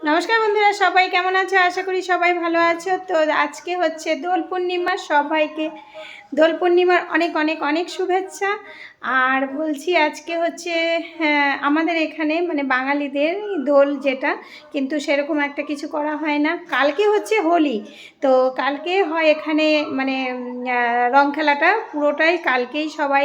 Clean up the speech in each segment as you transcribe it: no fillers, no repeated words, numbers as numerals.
নমস্কার বন্ধুরা, সবাই কেমন আছো? আশা করি সবাই ভালো আছো। তো আজকে হচ্ছে দোল পূর্ণিমা, সবাইকে দোল পূর্ণিমার অনেক অনেক অনেক শুভেচ্ছা। আর বলছি আজকে হচ্ছে আমাদের এখানে মানে বাঙালিদের দোল যেটা, কিন্তু সেরকম একটা কিছু করা হয় না। কালকে হচ্ছে হোলি, তো কালকে হয় এখানে মানে রং খেলাটা পুরোটাই কালকেই সবাই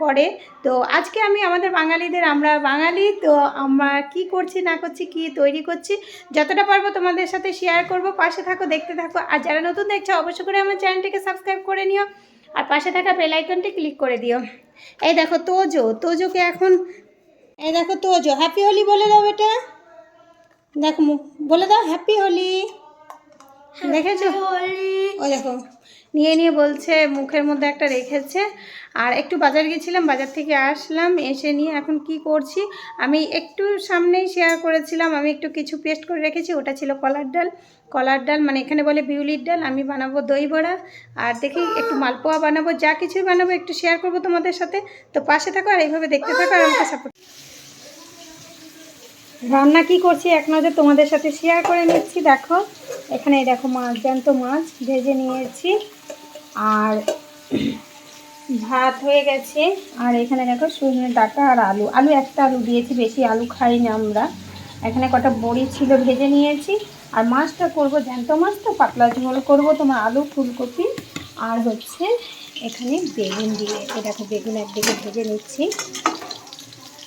করে। তো আজকে আমি আমাদের বাঙালিদের, আমরা বাঙালি তো আমরা কি করছি না করছি, কি তৈরি করছি, যতটা পারবো তোমাদের সাথে শেয়ার করব। পাশে থাকো, দেখতে থাকো। আর যারা নতুন দেখছো অবশ্যই করে আমার চ্যানেলটিকে সাবস্ক্রাইব করে নিও আর পাশে থাকা বেল আইকনটি ক্লিক করে দিও। এই দেখো তোজোকে এখন, এই দেখো তোজো, হ্যাপি হোলি বলে দাও বেটা। দেখো বলে দাও হ্যাপি হোলি। দেখেছো? ও দেখো নিয়ে নিয়ে বলছে, মুখের মধ্যে একটা রেখেছে। আর একটু বাজার গেছিলাম, বাজার থেকে আসলাম, এসে নিয়ে এখন কি করছি, আমি একটু সামনেই শেয়ার করেছিলাম, আমি একটু কিছু পেস্ট করে রেখেছি। ওটা ছিল কলার ডাল মানে এখানে বলে বিউলির ডাল। আমি বানাবো দই বড়া, আর দেখি একটু মালপোয়া বানাবো, যা কিছুই বানাবো একটু শেয়ার করবো তোমাদের সাথে। তো পাশে থাকো আর এইভাবে দেখতে থাকো আর আমাকে সাপোর্ট। রান্না কি করছি এক নজর তোমাদের সাথে শেয়ার করে নিচ্ছি। দেখো এখানে দেখো মাছ, জ্যান্ত মাছ ভেজে নিয়েছি, আর ভাত হয়ে গেছে। আর এখানে দেখো সজনে ডাঁটা আর আলু, একটা আলু দিয়েছি, বেশি আলু খাই না আমরা। এখানে কটা বড়ি ছিল ভেজে নিয়েছি। আর মাছটা করব জ্যান্ত মাছ, তো পাতলা ঝোল করব তোমার আলু ফুলকপি। আর হচ্ছে এখানে বেগুন দিয়ে, এ দেখো বেগুন একদিকে ভেজে নিচ্ছি,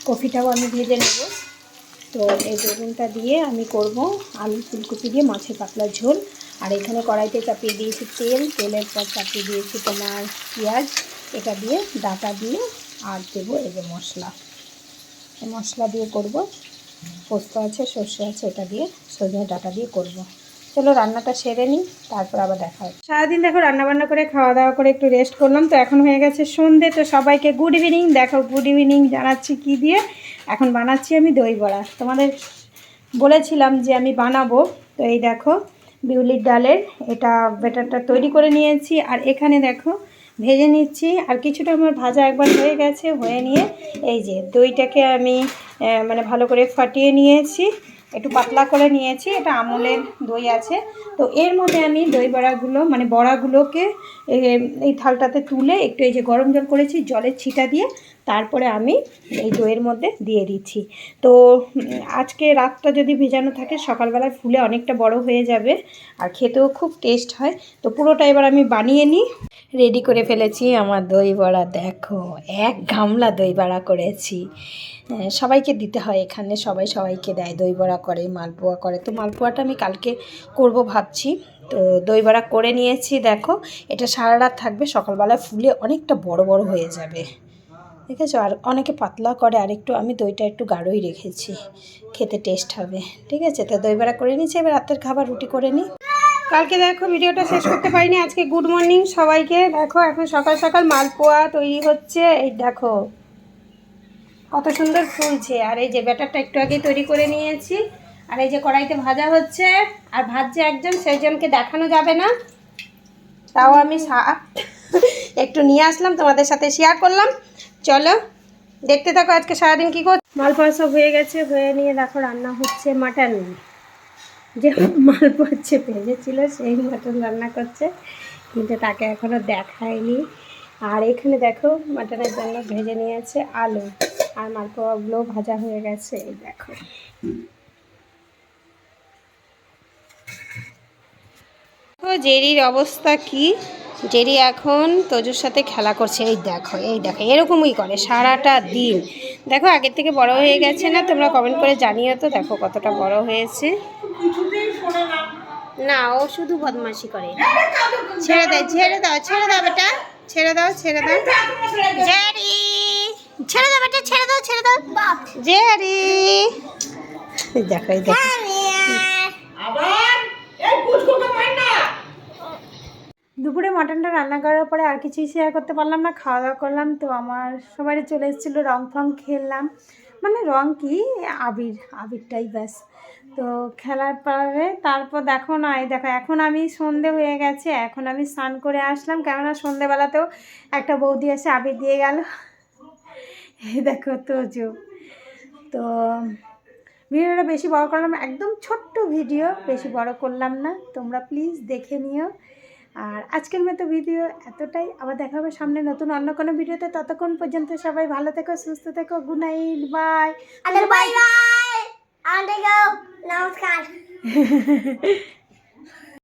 কফিটাও আমি ভেজে নেব। তো এই বেগুনটা দিয়ে আমি করব আলু ফুলকপি দিয়ে মাছের পাতলা ঝোল। আর এখানে কড়াইতে চাপিয়ে দিয়েছি তেলের পর চাপিয়ে দিয়েছি তোমার পেঁয়াজ, এটা দিয়ে ডাঁটা দিয়ে আর দেবো এই যে মশলা দিয়ে করব। পোস্ত আছে, সর্ষে আছে, এটা দিয়ে সজনে ডাঁটা দিয়ে করব। চলো রান্নাটা সেরে নিই, তারপর আবার দেখা হবে। সারাদিন দেখো রান্নাবান্না করে খাওয়া দাওয়া করে একটু রেস্ট করলাম, তো এখন হয়ে গেছে সন্ধে। তো সবাইকে গুড ইভিনিং। দেখো গুড ইভিনিং জানাচ্ছি কি দিয়ে, এখন বানাচ্ছি আমি দই বড়া। তোমাদের বলেছিলাম যে আমি বানাবো। তো এই দেখো বিউলির ডালের এটা ব্যাটারটা তৈরি করে নিয়েছি, আর এখানে দেখো ভেজে নিচ্ছি। আর কিছুটা আমার ভাজা একবার হয়ে গেছে, হয়ে নিয়ে এই যে দইটাকে আমি মানে ভালো করে ফাটিয়ে নিয়েছি, একটু পাতলা করে নিয়েছি। এটা আমুলের দই আছে। তো এর মধ্যে আমি দই বড়াগুলো মানে বড়াগুলোকে এই থালটাতে তুলে একটু এই যে গরম জল করেছি, জলের ছিটা দিয়ে তারপরে আমি এই দইয়ের মধ্যে দিয়ে দিচ্ছি। তো আজকে রাতটা যদি ভেজানো থাকে সকালবেলায় ফুলে অনেকটা বড় হয়ে যাবে, আর খেতেও খুব টেস্ট হয়। তো পুরোটা এবার আমি বানিয়ে নিই। রেডি করে ফেলেছি আমার দই বড়া। দেখো এক গামলা দই বড়া করেছি, সবাইকে দিতে হয় এখানে, সবাইকে দেয়, দই বড়া করে, মালপোয়া করে। তো মালপোয়াটা আমি কালকে করব ভাবছি। তো দই বড়া করে নিয়েছি। দেখো এটা সারা রাত থাকবে, সকালবেলায় ফুলে অনেকটা বড় বড় হয়ে যাবে, ঠিক আছে। আর অনেকে পাতলা করে, আর একটু আমি দইটা একটু গাঢ়ই রেখেছি, খেতে টেস্ট হবে, ঠিক আছে। তো দই বড়া করে নিচ্ছি, এবার রাতের খাবার রুটি করে নিই। কালকে দেখো ভিডিওটা শেষ করতে পারিনি, আজকে গুড মর্নিং সবাইকে। দেখো এখন সকাল সকাল মালপোয়া তৈরি হচ্ছে, এই দেখো কত সুন্দর ফুলছে। আর এই যে ব্যাটারটা একটু আগে তৈরি করে নিয়েছি, আর এই যে কড়াইতে ভাজা হচ্ছে। আর ভাজছে একজন, সেইজনকে দেখানো যাবে না, তাও আমি একটু নিয়ে আসলাম তোমাদের সাথে শেয়ার করলাম। চলো দেখতে থাকো আজকে সারাদিন কী করছি। মালপোয়া সব হয়ে গেছে, হয়ে নিয়ে দেখো রান্না হচ্ছে মাটন। যে মালপোয়া ভেজেছিল সেই মাটন রান্না করছে, কিন্তু তাকে এখনও দেখায়নি। আর এখানে দেখো মাটনের জন্য ভেজে নিয়েছে আলু, আর মালপোয়াগুলো ভাজা হয়ে গেছে। এই দেখো জেরির অবস্থা কি, জেরি এখন তোজোর সাথে খেলা করছে। এই দেখো এরকমই করে সারাটা দিন। দেখো আগের থেকে বড় হয়ে গেছে না, তোমরা কমেন্ট করে জানিও তো দেখো কতটা বড় হয়েছে। না ও শুধু বদমাশি করে। ছেড়ে দাও বেটা, ছেড়ে দাও জেরি, ছেড়ে দাও বেটা, ছেড়ে দাও জেরি। দেখো দুপুরে মাটনটা রান্না করার পরে আর কিছুই শেয়ার করতে পারলাম না, খাওয়া দাওয়া করলাম। তো আমার সবাই চলে এসেছিলো, রং ফং খেললাম, মানে রং কি আবিরটাই ব্যাস। তো খেলার পরে তারপর দেখো না, এই দেখো এখন আমি সন্ধে হয়ে গেছে, এখন আমি স্নান করে আসলাম, কেননা সন্ধেবেলাতেও একটা বৌদি এসে আবির দিয়ে গেল। এই দেখো তো ভিডিওটা বেশি বড় করলাম না, একদম ছোট্ট ভিডিও, বেশি বড় করলাম না, তোমরা প্লিজ দেখে নিও। আর আজকের মতো ভিডিও এতটাই, আবার দেখা হবে সামনে নতুন অন্য কোনো ভিডিওতে। ততক্ষণ পর্যন্ত সবাই ভালো থেকো, সুস্থ থেকো, good night, bye. Bye bye. নমস্কার।